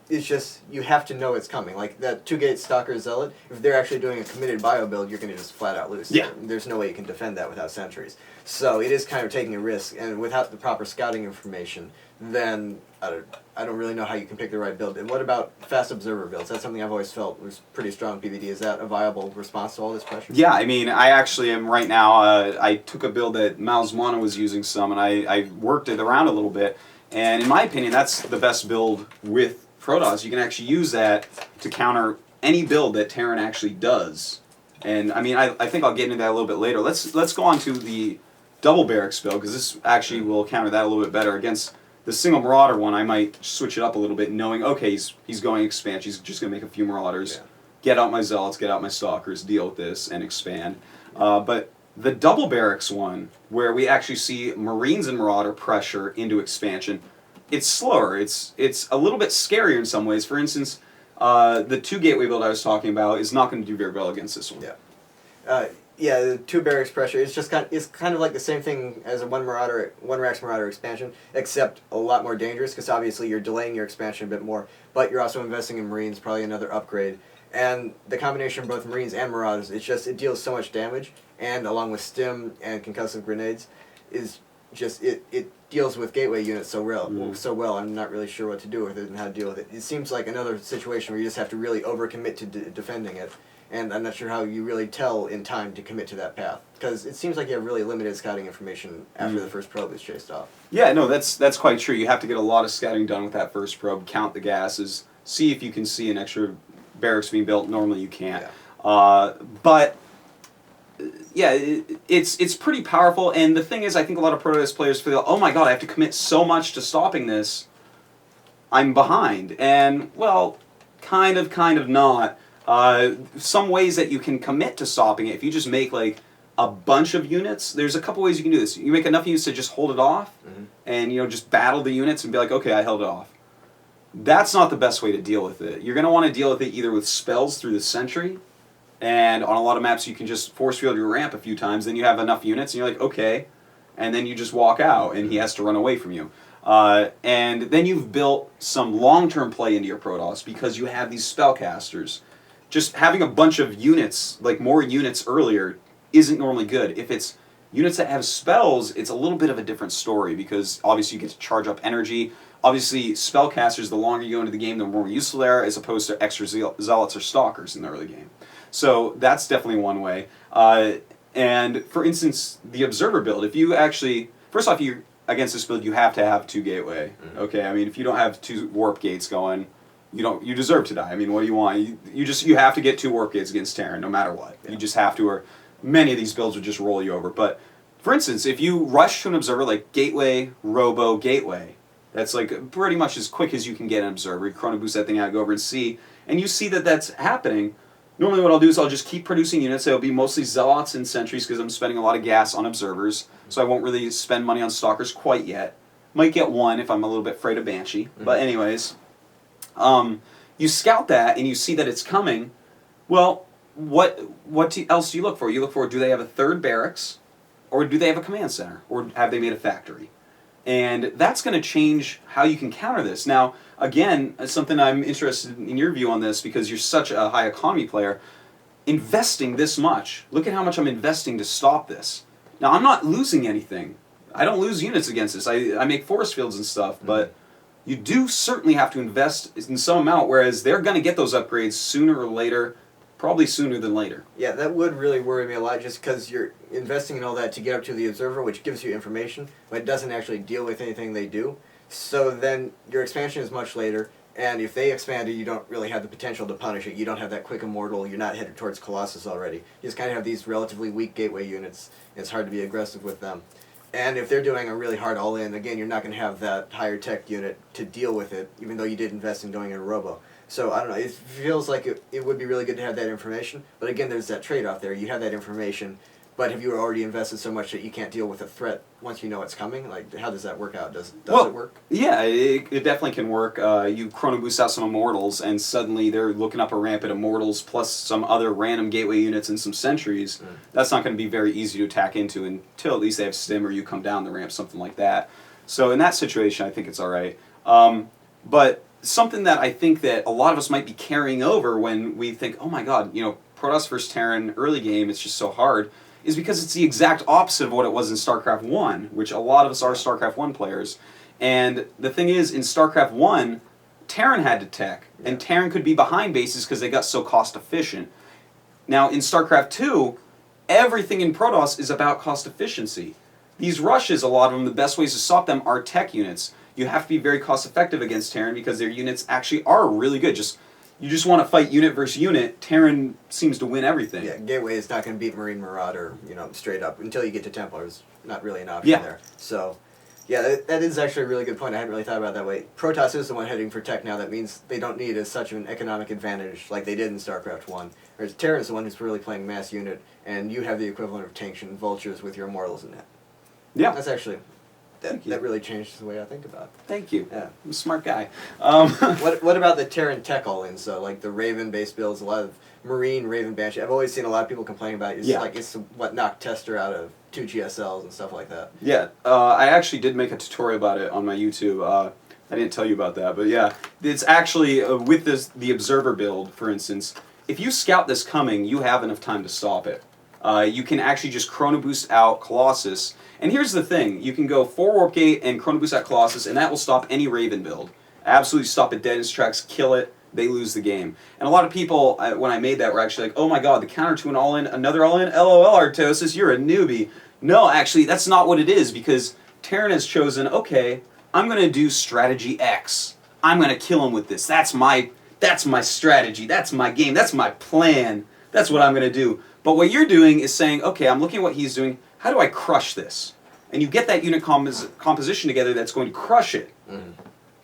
It's just, you have to know it's coming. Like that 2-gate Stalker Zealot, if they're actually doing a committed bio build, you're going to just flat out lose. Yeah. There's no way you can defend that without sentries. So it is kind of taking a risk, and without the proper scouting information, then I don't really know how you can pick the right build. And what about fast observer builds? That's something I've always felt was pretty strong PvD. Is that a viable response to all this pressure? Yeah, I mean, I actually am right now, I took a build that Malzmana was using some, and I worked it around a little bit, and in my opinion, that's the best build with Protoss. You can actually use that to counter any build that Terran actually does. And I mean, I think I'll get into that a little bit later. Let's go on to the double barracks build, because this actually will counter that a little bit better. Against the single Marauder one, I might switch it up a little bit, knowing, okay, he's going expansion, he's just going to make a few Marauders, get out my Zealots, get out my Stalkers, deal with this, and expand. But the double barracks one, where we actually see Marines and Marauder pressure into expansion, it's slower. It's a little bit scarier in some ways. For instance, the 2 gateway build I was talking about is not going to do very well against this one. Yeah, the 2 barracks pressure. It's just kind of like the same thing as a 1 Rax Marauder expansion, except a lot more dangerous, because obviously you're delaying your expansion a bit more, but you're also investing in Marines, probably another upgrade. And the combination of both Marines and Marauders, it deals so much damage, and along with STIM and concussive grenades, is just it deals with gateway units so well. I'm not really sure what to do with it and how to deal with it. It seems like another situation where you just have to really overcommit to defending it, and I'm not sure how you really tell in time to commit to that path, because it seems like you have really limited scouting information after the first probe is chased off. Yeah, no, that's quite true. You have to get a lot of scouting done with that first probe, count the gases, see if you can see an extra barracks being built. Normally you can't. But yeah, it's pretty powerful, and the thing is, I think a lot of Protoss players feel, oh my god, I have to commit so much to stopping this, I'm behind. And, well, kind of not. Some ways that you can commit to stopping it, if you just make like a bunch of units, there's a couple ways you can do this. You make enough units to just hold it off, and just battle the units and be like, okay, I held it off. That's not the best way to deal with it. You're going to want to deal with it either with spells through the sentry, and on a lot of maps you can just force field your ramp a few times, then you have enough units and you're like, okay, and then you just walk out and he has to run away from you. And then you've built some long-term play into your Protoss because you have these spellcasters. Just having a bunch of units, like more units earlier, isn't normally good. If it's units that have spells, it's a little bit of a different story, because obviously you get to charge up energy. Obviously, spellcasters, the longer you go into the game, the more useful they are, as opposed to extra zealots or stalkers in the early game. So that's definitely one way. And for instance, the observer build, if you actually, first off, you against this build, you have to have 2 gateway. Okay, I mean, if you don't have 2 warp gates going, you deserve to die. I mean, what do you want? You have to get 2 warp gates against Terran, no matter what. You just have to, or many of these builds would just roll you over. But for instance, if you rush to an observer like gateway, robo, gateway, that's like pretty much as quick as you can get an observer. You chrono boost that thing out, go over and see, and you see that that's happening. Normally what I'll do is I'll just keep producing units. It'll be mostly zealots and sentries, because I'm spending a lot of gas on observers, so I won't really spend money on stalkers quite yet. Might get 1 if I'm a little bit afraid of Banshee. But anyways, you scout that and you see that it's coming. Well, what else do you look for? You look for, do they have a 3rd barracks, or do they have a command center, or have they made a factory? And that's going to change how you can counter this. Now, again, something I'm interested in your view on this, because you're such a high economy player, investing this much. Look at how much I'm investing to stop this. Now, I'm not losing anything. I don't lose units against this. I make force fields and stuff, but you do certainly have to invest in some amount, whereas they're going to get those upgrades sooner or later, probably sooner than later. Yeah, that would really worry me a lot, just because you're investing in all that to get up to the observer, which gives you information, but it doesn't actually deal with anything they do. So then your expansion is much later, and if they expanded, you don't really have the potential to punish it. You don't have that quick immortal. You're not headed towards Colossus already. You just kind of have these relatively weak gateway units. It's hard to be aggressive with them. And if they're doing a really hard all-in, again, you're not going to have that higher tech unit to deal with it, even though you did invest in going in a robo. So, I don't know, it feels like it would be really good to have that information, but again, there's that trade-off there. You have that information, but have you already invested so much that you can't deal with a threat once you know it's coming? Like, how does that work out? Does it work? Yeah, it definitely can work. You chrono boost out some immortals, and suddenly they're looking up a ramp at immortals plus some other random gateway units and some sentries. That's not going to be very easy to attack into until at least they have STIM or you come down the ramp, something like that. So in that situation, I think it's all right. But something that I think that a lot of us might be carrying over when we think, oh my god, Protoss versus Terran early game, it's just so hard, is because it's the exact opposite of what it was in StarCraft 1, which a lot of us are StarCraft 1 players. And the thing is, in StarCraft 1, Terran had to tech, and Terran could be behind bases because they got so cost efficient. Now, in StarCraft 2, everything in Protoss is about cost efficiency. These rushes, a lot of them, the best ways to stop them are tech units. You have to be very cost effective against Terran because their units actually are really good. You just want to fight unit versus unit. Terran seems to win everything. Yeah, Gateway is not going to beat Marine Marauder, straight up. Until you get to Templars, not really an option there. So, yeah, that is actually a really good point. I hadn't really thought about it that way. Protoss is the one heading for tech now. That means they don't need as such an economic advantage like they did in StarCraft 1. Whereas Terran is the one who's really playing mass unit, and you have the equivalent of tanks and vultures with your immortals in that. Yeah. That's actually... That really changes the way I think about it. Thank you. Yeah. I'm a smart guy. What about the Terran tech all-ins, though? Like the Raven-based builds, a lot of Marine Raven Banshee. I've always seen a lot of people complaining about it. It's what knocked Tester out of 2 GSLs and stuff like that. Yeah, I actually did make a tutorial about it on my YouTube. I didn't tell you about that, but yeah. It's actually, with the Observer build, for instance, if you scout this coming, you have enough time to stop it. You can actually just chrono boost out Colossus. And here's the thing, you can go 4 Warp Gate and chrono boost out Colossus, and that will stop any Raven build. Absolutely stop it dead in its tracks, kill it, they lose the game. And a lot of people, when I made that, were actually like, oh my god, the counter to an all-in, another all-in, LOL Artosis, you're a newbie. No, actually, that's not what it is, because Terran has chosen, okay, I'm going to do strategy X. I'm going to kill him with this. That's my strategy, that's my game, that's my plan. That's what I'm going to do. But what you're doing is saying, okay, I'm looking at what he's doing, how do I crush this? And you get that unit composition together that's going to crush it.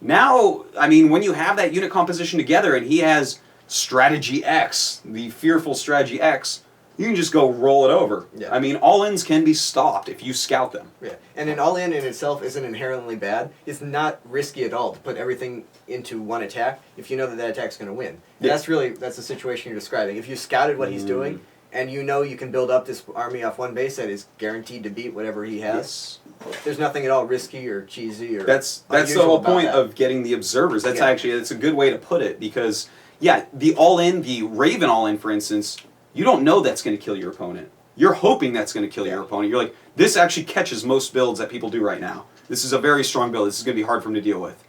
Now, I mean, when you have that unit composition together and he has strategy X, the fearful strategy X, you can just go roll it over. Yeah. I mean, all-ins can be stopped if you scout them. Yeah, and an all-in in itself isn't inherently bad. It's not risky at all to put everything into one attack if you know that attack's going to win. Yeah. That's the situation you're describing. If you scouted what he's doing, and you know you can build up this army off one base that is guaranteed to beat whatever he has. Yes. There's nothing at all risky or cheesy or that's the whole point of getting the observers. That's that's a good way to put it, because the all-in, the Raven all-in, for instance, you don't know that's going to kill your opponent. You're hoping that's going to kill your opponent. You're like, this actually catches most builds that people do right now. This is a very strong build. This is going to be hard for him to deal with.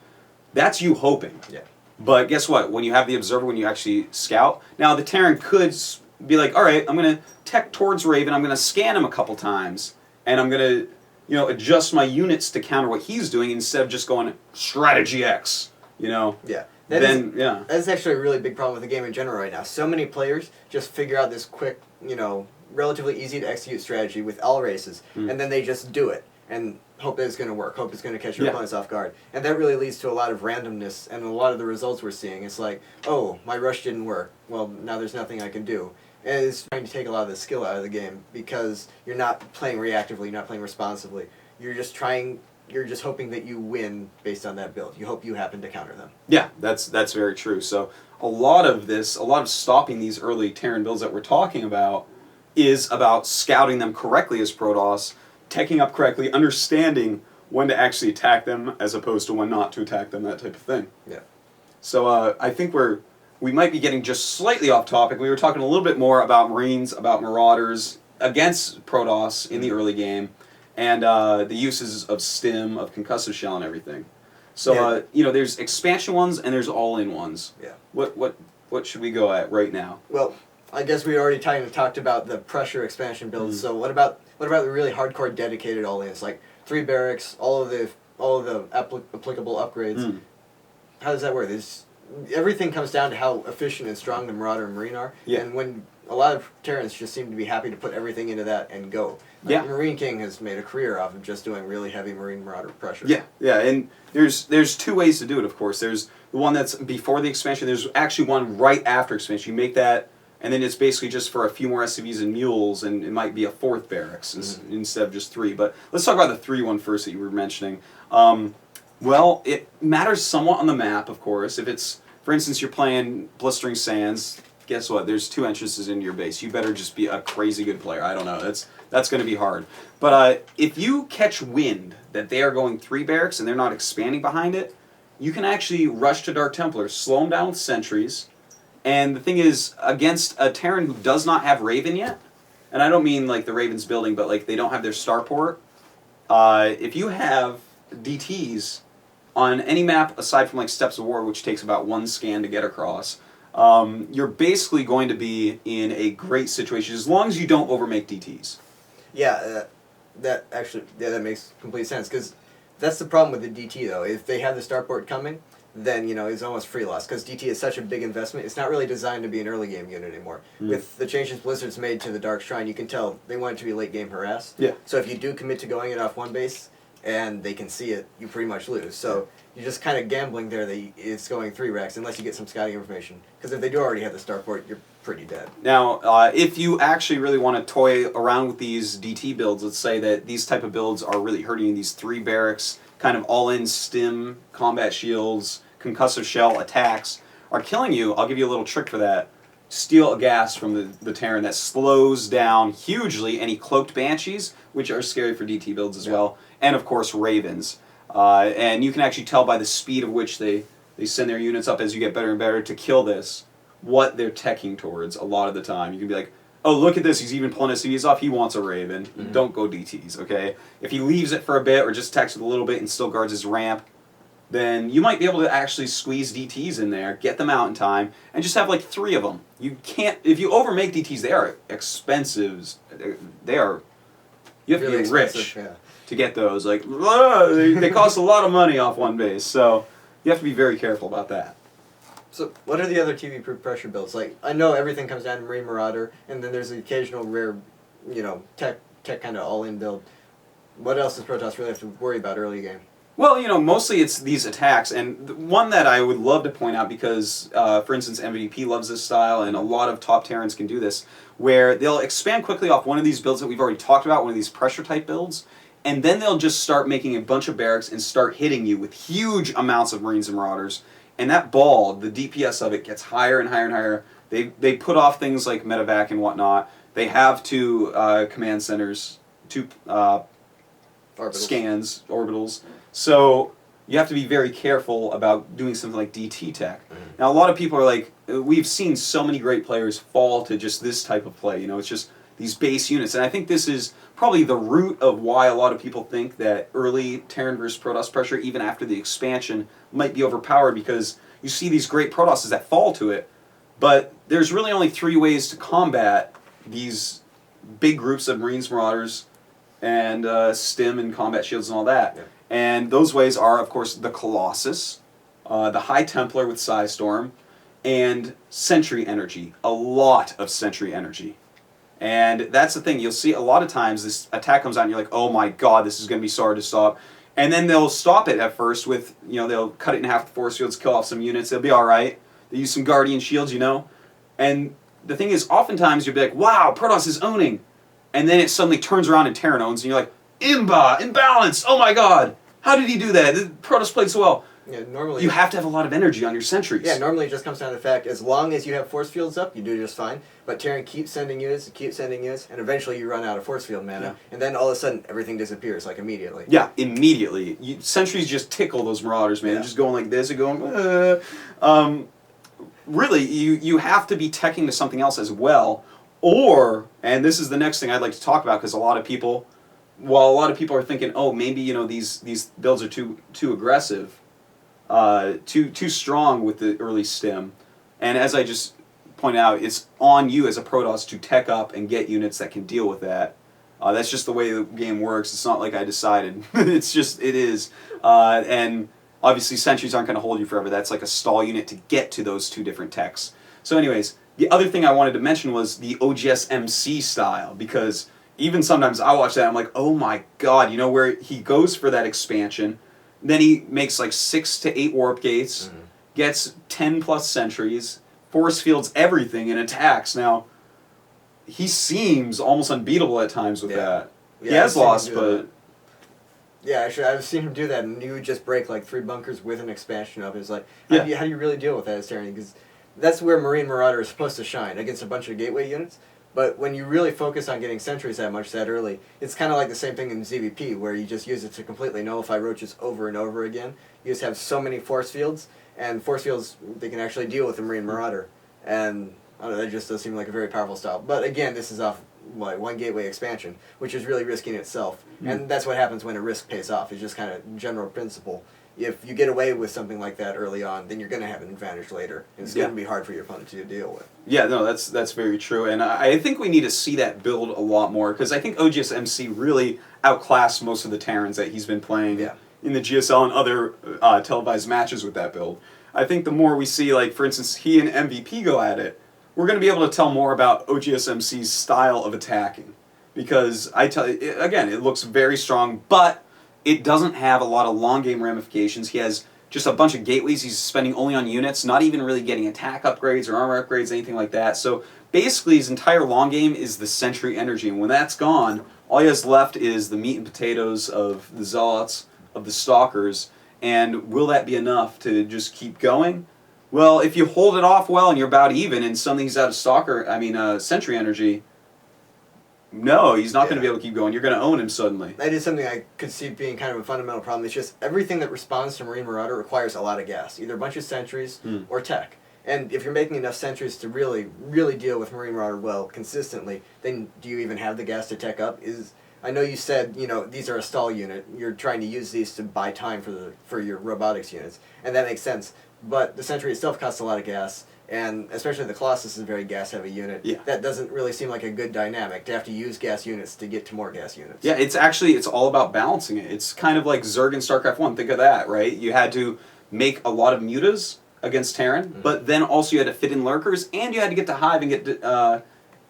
That's you hoping. Yeah. But guess what? When you have the observer, when you actually scout, now the Terran could be like, all right, I'm going to tech towards Raven, I'm going to scan him a couple times, and I'm going to, adjust my units to counter what he's doing instead of just going strategy X, Yeah. That's actually a really big problem with the game in general right now. So many players just figure out this quick, relatively easy to execute strategy with all races, and then they just do it, and hope that it's going to work, hope it's going to catch your opponents off guard. And that really leads to a lot of randomness, and a lot of the results we're seeing. It's like, oh, my rush didn't work. Well, now there's nothing I can do. And it's trying to take a lot of the skill out of the game, because you're not playing reactively, you're not playing responsibly. You're just hoping that you win based on that build. You hope you happen to counter them. Yeah, that's very true. So a lot of stopping these early Terran builds that we're talking about is about scouting them correctly as Protoss, teching up correctly, understanding when to actually attack them as opposed to when not to attack them, that type of thing. Yeah. So I think we might be getting just slightly off topic. We were talking a little bit more about Marines, about Marauders against Protoss in the early game, and the uses of STIM, of Concussive Shell, and everything. So Yeah. you know, there's expansion ones and there's all-in ones. Yeah. What should we go at right now? Well, I guess we already kind of talked about the pressure expansion builds. So what about the really hardcore dedicated all-ins, like 3 barracks, all of the applicable upgrades? How does that work? Everything comes down to how efficient and strong the Marauder and Marine are. Yeah. And when a lot of Terrans just seem to be happy to put everything into that and go. Like Yeah. Marine King has made a career off of just doing really heavy Marine Marauder pressure. Yeah, yeah, and there's 2 ways to do it, of course. There's the one that's before the expansion. There's actually one right after expansion. You make that, and then it's basically just for a few more SCVs and mules, and it might be a 4th barracks instead of just 3. But let's talk about the 3 one first that you were mentioning. Well, it matters somewhat on the map, of course. If it's, for instance, you're playing Blistering Sands, guess what? There's 2 entrances into your base. You better just be a crazy good player. I don't know. That's going to be hard. But if you catch wind that they are going 3 barracks and they're not expanding behind it, you can actually rush to Dark Templar, slow them down with sentries. And the thing is, against a Terran who does not have Raven yet, and I don't mean like the Raven's building, but like they don't have their starport, if you have DTs on any map aside from like Steps of War, which takes about 1 scan to get across, you're basically going to be in a great situation as long as you don't overmake DTs. Yeah, that makes complete sense, because that's the problem with the DT though. If they have the starport coming, then it's almost free loss, because DT is such a big investment. It's not really designed to be an early game unit anymore. With the changes Blizzard's made to the Dark Shrine, you can tell they want it to be late game harass. Yeah. So if you do commit to going it off one base and they can see it, you pretty much lose. So you're just kind of gambling there that it's going 3 racks unless you get some scouting information. Because if they do already have the starport, you're pretty dead. Now, if you actually really want to toy around with these DT builds, let's say that these type of builds are really hurting you, these 3 barracks, kind of all-in STIM, combat shields, concussive shell attacks, are killing you, I'll give you a little trick for that. Steal a gas from the Terran that slows down hugely any cloaked Banshees, which are scary for DT builds as well, and of course Ravens. And you can actually tell by the speed of which they send their units up as you get better and better to kill this, what they're teching towards a lot of the time. You can be like, oh, look at this, he's even pulling SCVs off, he wants a Raven. Don't go DTs, okay? If he leaves it for a bit or just attacks with a little bit and still guards his ramp, then you might be able to actually squeeze DTs in there, get them out in time, and just have like 3 of them. You can't, if you overmake DTs, they are expensive. You have Really to be expensive, rich yeah. to get those. Like, they cost a lot of money off one base, so you have to be very careful about that. So what are the other TvP pressure builds? Like, I know everything comes down to Marine Marauder, and then there's the occasional rare, tech kind of all-in build. What else does Protoss really have to worry about early game? Well, mostly it's these attacks, and one that I would love to point out because, for instance, MVDP loves this style, and a lot of top Terrans can do this, where they'll expand quickly off one of these builds that we've already talked about, one of these pressure-type builds, and then they'll just start making a bunch of barracks and start hitting you with huge amounts of Marines and Marauders, and that ball, the DPS of it, gets higher and higher and higher. They put off things like medevac and whatnot. They have 2 command centers, 2 scans, orbitals. So you have to be very careful about doing something like DT tech. Now, a lot of people are like, we've seen so many great players fall to just this type of play. It's just these base units. And I think this is probably the root of why a lot of people think that early Terran versus Protoss pressure, even after the expansion, might be overpowered, because you see these great Protosses that fall to it. But there's really only 3 ways to combat these big groups of Marines, Marauders, and STIM and combat shields and all that. Yeah. And those ways are, of course, the Colossus, the High Templar with Psystorm, and Sentry Energy. A lot of Sentry Energy. And that's the thing. You'll see a lot of times this attack comes out and you're like, oh my god, this is going to be so hard to stop. And then they'll stop it at first with, they'll cut it in half with force fields, kill off some units. They'll be alright. They use some Guardian Shields, And the thing is, oftentimes you'll be like, wow, Protoss is owning. And then it suddenly turns around and Terran owns, and you're like, imbalanced, oh my god. How did he do that? The Protoss played so well. Yeah, normally you have to have a lot of energy on your sentries. Yeah, normally it just comes down to the fact, as long as you have force fields up, you do just fine. But Terran keeps sending units, and eventually you run out of force field mana, and then all of a sudden everything disappears, like immediately. Yeah, immediately. Sentries just tickle those Marauders, man. They're just going like this and going, Really, you have to be teching to something else as well, or, and this is the next thing I'd like to talk about, because a lot of people are thinking, oh, maybe these builds are too aggressive. too strong with the early STIM. And as I just pointed out, it's on you as a Protoss to tech up and get units that can deal with that. That's just the way the game works. It's not like I decided. It's just, it is. And obviously sentries aren't going to hold you forever. That's like a stall unit to get to those two different techs. So anyways, the other thing I wanted to mention was the OGS MC style, because even sometimes I watch that, I'm like, oh my god, you know, where he goes for that expansion, then he makes like 6 to 8 warp gates, gets 10 plus sentries, force fields everything, and attacks. Now, he seems almost unbeatable at times with that. Yeah, he has lost, but... Yeah, actually, I've seen him do that, and he would just break like 3 bunkers with an expansion up. It's like, how do you really deal with that as Terran? Because that's where Marine Marauder is supposed to shine, against a bunch of gateway units. But when you really focus on getting sentries that much that early, it's kind of like the same thing in ZVP, where you just use it to completely nullify roaches over and over again. You just have so many force fields, and force fields, they can actually deal with the Marine Marauder. And I don't know, that just does seem like a very powerful style. But again, this is off one gateway expansion, which is really risky in itself. And that's what happens when a risk pays off. It's just kind of general principle. If you get away with something like that early on, then you're going to have an advantage later. And it's going to be hard for your opponent to deal with. Yeah, no, that's very true. And I think we need to see that build a lot more, because I think OGS MC really outclassed most of the Terrans that he's been playing in the GSL and other televised matches with that build. I think the more we see, like, for instance, he and MVP go at it, we're going to be able to tell more about OGS MC's style of attacking. Because, again, it looks very strong, but it doesn't have a lot of long game ramifications. He has just a bunch of gateways he's spending only on units, not even really getting attack upgrades or armor upgrades, anything like that. So basically his entire long game is the sentry energy, and when that's gone, all he has left is the meat and potatoes of the zealots, of the stalkers, and will that be enough to just keep going? Well, if you hold it off well and you're about even, and suddenly he's out of sentry energy, no, he's not going to be able to keep going. You're going to own him suddenly. That is something I could see being kind of a fundamental problem. It's just everything that responds to Marine Marauder requires a lot of gas, either a bunch of sentries or tech. And if you're making enough sentries to really, really deal with Marine Marauder well consistently, then do you even have the gas to tech up? I know you said, you know, these are a stall unit. You're trying to use these to buy time for your robotics units, and that makes sense. But the sentry itself costs a lot of gas. And especially the Colossus is a very gas-heavy unit. Yeah. That doesn't really seem like a good dynamic, to have to use gas units to get to more gas units. Yeah, it's all about balancing it. It's kind of like Zerg in StarCraft 1. Think of that, right? You had to make a lot of mutas against Terran, but then also you had to fit in lurkers, and you had to get to Hive and get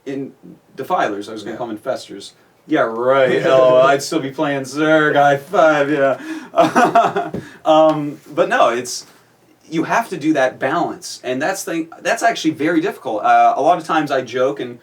in Defilers. I was going to call them Infestors. Yeah, right. Oh, I'd still be playing Zerg, I5, yeah. But no, you have to do that balance, and that's actually very difficult. A lot of times I joke, and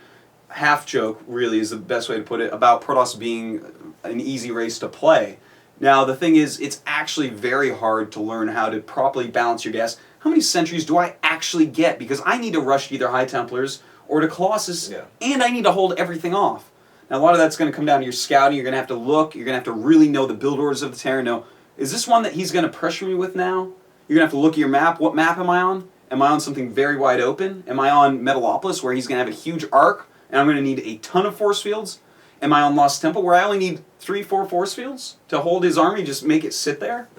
half joke really is the best way to put it, about Protoss being an easy race to play. Now the thing is, it's actually very hard to learn how to properly balance your gas. How many sentries do I actually get? Because I need to rush to either High Templars or to Colossus, and I need to hold everything off. Now a lot of that's going to come down to your scouting. You're going to have to look. You're going to have to really know the build orders of the Terran. Know, is this one that he's going to pressure me with now? You're going to have to look at your map. What map am I on? Am I on something very wide open? Am I on Metalopolis, where he's going to have a huge arc, and I'm going to need a ton of force fields? Am I on Lost Temple, where I only need 3-4 force fields to hold his army, just make it sit there?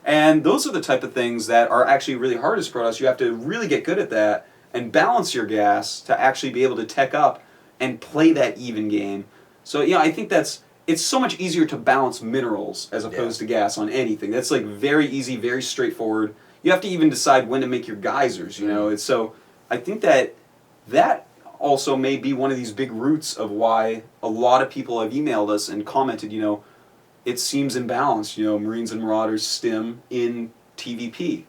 And those are the type of things that are actually really hard as Protoss. You have to really get good at that and balance your gas to actually be able to tech up and play that even game. So, yeah, I think it's so much easier to balance minerals as opposed to gas on anything. That's like very easy, very straightforward. You have to even decide when to make your geysers, you know. So I think that also may be one of these big roots of why a lot of people have emailed us and commented, you know, it seems imbalanced, you know, Marines and Marauders STIM in TvP.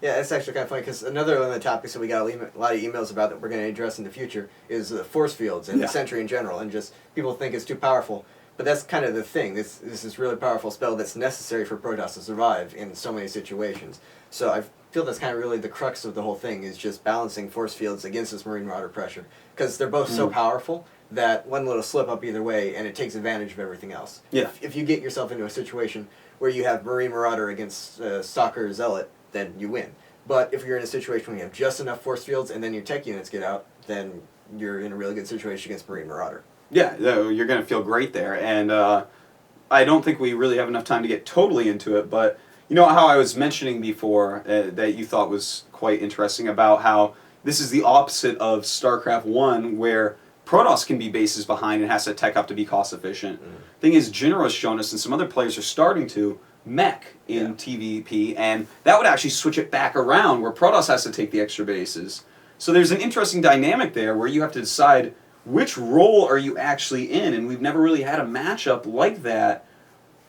Yeah, that's actually kind of funny, because another one of the topics that we got a lot of emails about that we're going to address in the future is the force fields and the sentry in general, and just people think it's too powerful. But that's kind of the thing. This is this really powerful spell that's necessary for Protoss to survive in so many situations. So I feel that's kind of really the crux of the whole thing, is just balancing force fields against this Marine Marauder pressure. Because they're both so powerful that one little slip up either way, and it takes advantage of everything else. Yeah. If you get yourself into a situation where you have Marine Marauder against Stalker or Zealot, then you win. But if you're in a situation where you have just enough force fields and then your tech units get out, then you're in a really good situation against Marine Marauder. Yeah, you're going to feel great there. And I don't think we really have enough time to get totally into it, but You know how I was mentioning before that you thought was quite interesting about how this is the opposite of StarCraft 1, where Protoss can be bases behind and has to tech up to be cost efficient. Thing is, Jinro's shown us, and some other players are starting to, mech in TvP, and that would actually switch it back around where Protoss has to take the extra bases. So there's an interesting dynamic there where you have to decide which role are you actually in, and we've never really had a matchup like that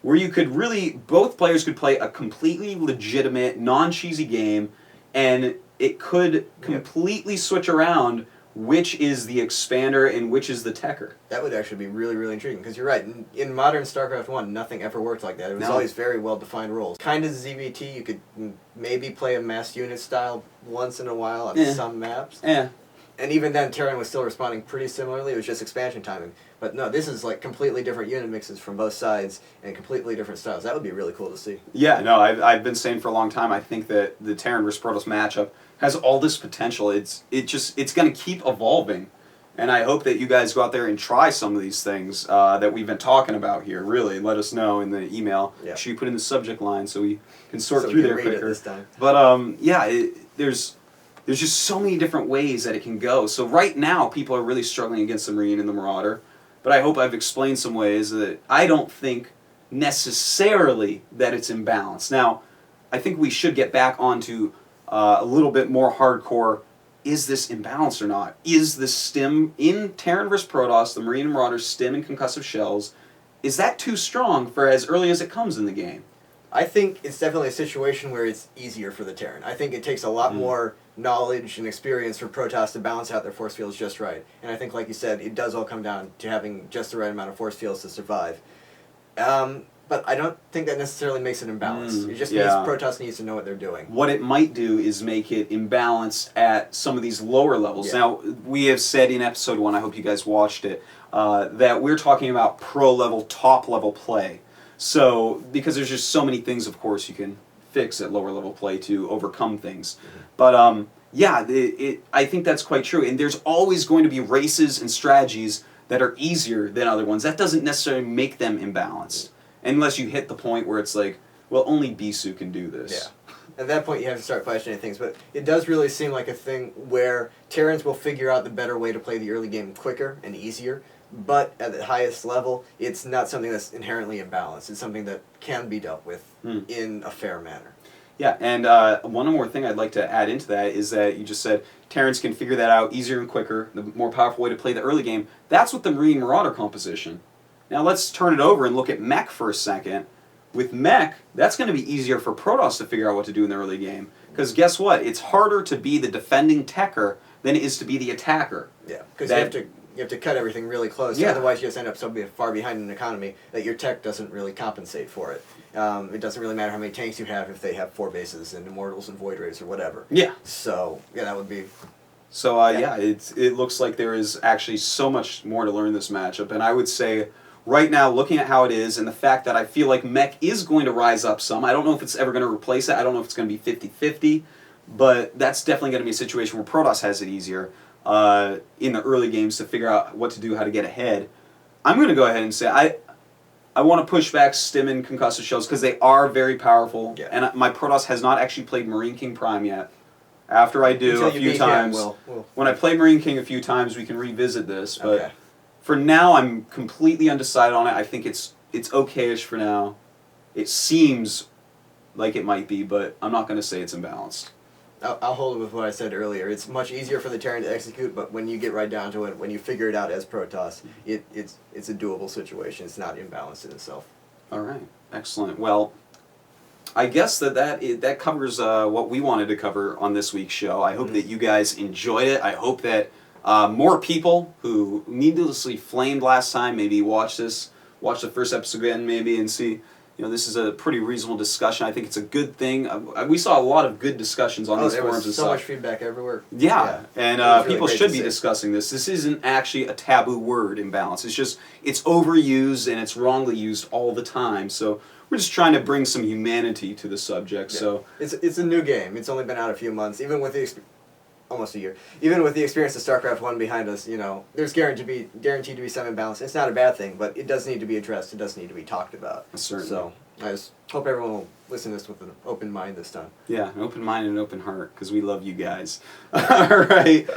where you could really, both players could play a completely legitimate, non-cheesy game, and it could completely switch around which is the expander and which is the techer. That would actually be really, really intriguing, because you're right. In modern StarCraft 1, nothing ever worked like that. It was always very well-defined roles. Kind of ZVT, you could maybe play a mass unit style once in a while on some maps. Yeah. And even then, Terran was still responding pretty similarly. It was just expansion timing. But no, this is like completely different unit mixes from both sides and completely different styles. That would be really cool to see. Yeah, no, I've been saying for a long time, I think that the Terran vs. Protoss matchup has all this potential. It's going to keep evolving. And I hope that you guys go out there and try some of these things that we've been talking about here, really. Let us know in the email. Yeah. Make sure you put in the subject line so we can sort through there quicker. This time. But yeah, there's just so many different ways that it can go. So right now, people are really struggling against the Marine and the Marauder. But I hope I've explained some ways that I don't think necessarily that it's imbalanced. Now, I think we should get back onto a little bit more hardcore. Is this imbalanced or not? Is the STIM in Terran vs. Protoss, the Marine and Marauders STIM and concussive shells, is that too strong for as early as it comes in the game? I think it's definitely a situation where it's easier for the Terran. I think it takes a lot more knowledge and experience for Protoss to balance out their force fields just right. And I think, like you said, it does all come down to having just the right amount of force fields to survive. But I don't think that necessarily makes it imbalanced. It just means Protoss needs to know what they're doing. What it might do is make it imbalanced at some of these lower levels. Now, we have said in episode 1, I hope you guys watched it, that we're talking about pro-level, top-level play. So, because there's just so many things, of course, you can fix at lower level play to overcome things. But yeah, I think that's quite true. And there's always going to be races and strategies that are easier than other ones. That doesn't necessarily make them imbalanced. Unless you hit the point where it's like, well, only Bisu can do this. Yeah. At that point, you have to start questioning things. But it does really seem like a thing where Terrans will figure out the better way to play the early game quicker and easier. But at the highest level, it's not something that's inherently imbalanced. It's something that can be dealt with in a fair manner. Yeah, and one more thing I'd like to add into that is that you just said Terrans can figure that out easier and quicker, the more powerful way to play the early game. That's with the Marine Marauder composition. Now let's turn it over and look at mech for a second. With mech, that's going to be easier for Protoss to figure out what to do in the early game. Because guess what? It's harder to be the defending techer than it is to be the attacker. Yeah, because you have to cut everything really close. Yeah. Otherwise, you just end up so far behind in an economy that your tech doesn't really compensate for it. It doesn't really matter how many tanks you have if they have 4 bases and Immortals and Void Rays or whatever. Yeah. So, yeah, that would be... So, yeah, it looks like there is actually so much more to learn this matchup. And I would say, right now, looking at how it is and the fact that I feel like mech is going to rise up some, I don't know if it's ever going to replace it. I don't know if it's going to be 50-50. But that's definitely going to be a situation where Protoss has it easier in the early games to figure out what to do, how to get ahead. I'm going to go ahead and say I want to push back STIM and concussive shells because they are very powerful. Yeah. And my Protoss has not actually played Marine King Prime yet. After I do a few times, when I play Marine King a few times, we can revisit this. But for now, I'm completely undecided on it. I think it's okay-ish for now. It seems like it might be, but I'm not going to say it's imbalanced. I'll hold with what I said earlier. It's much easier for the Terran to execute, but when you get right down to it, when you figure it out as Protoss, it's a doable situation. It's not imbalanced in itself. All right, excellent. Well, I guess that covers what we wanted to cover on this week's show. I hope that you guys enjoyed it. I hope that more people who needlessly flamed last time maybe watch the first episode again maybe and see. You know, this is a pretty reasonable discussion. I think it's a good thing. We saw a lot of good discussions on these forums and stuff. There was so much feedback everywhere. Yeah. And really people should be discussing this. This isn't actually a taboo word, imbalance. It's just, it's overused and it's wrongly used all the time. So we're just trying to bring some humanity to the subject. Yeah. So it's a new game. It's only been out a few months. Even with the almost a year. Even with the experience of StarCraft 1 behind us, you know, there's guaranteed to be some imbalance. It's not a bad thing, but it does need to be addressed. It does need to be talked about. Certainly. So I just hope everyone will listen to this with an open mind this time. Yeah, an open mind and an open heart, because we love you guys. All right.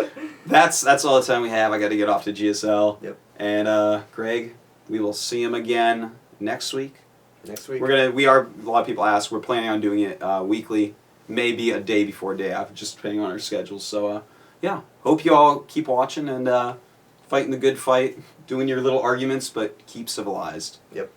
That's all the time we have. I got to get off to GSL. Yep. And Greg, we will see him again next week. Next week. A lot of people ask, we're planning on doing it weekly, maybe a day before, day after, just depending on our schedules. So, yeah, hope you all keep watching and fighting the good fight, doing your little arguments, but keep civilized. Yep.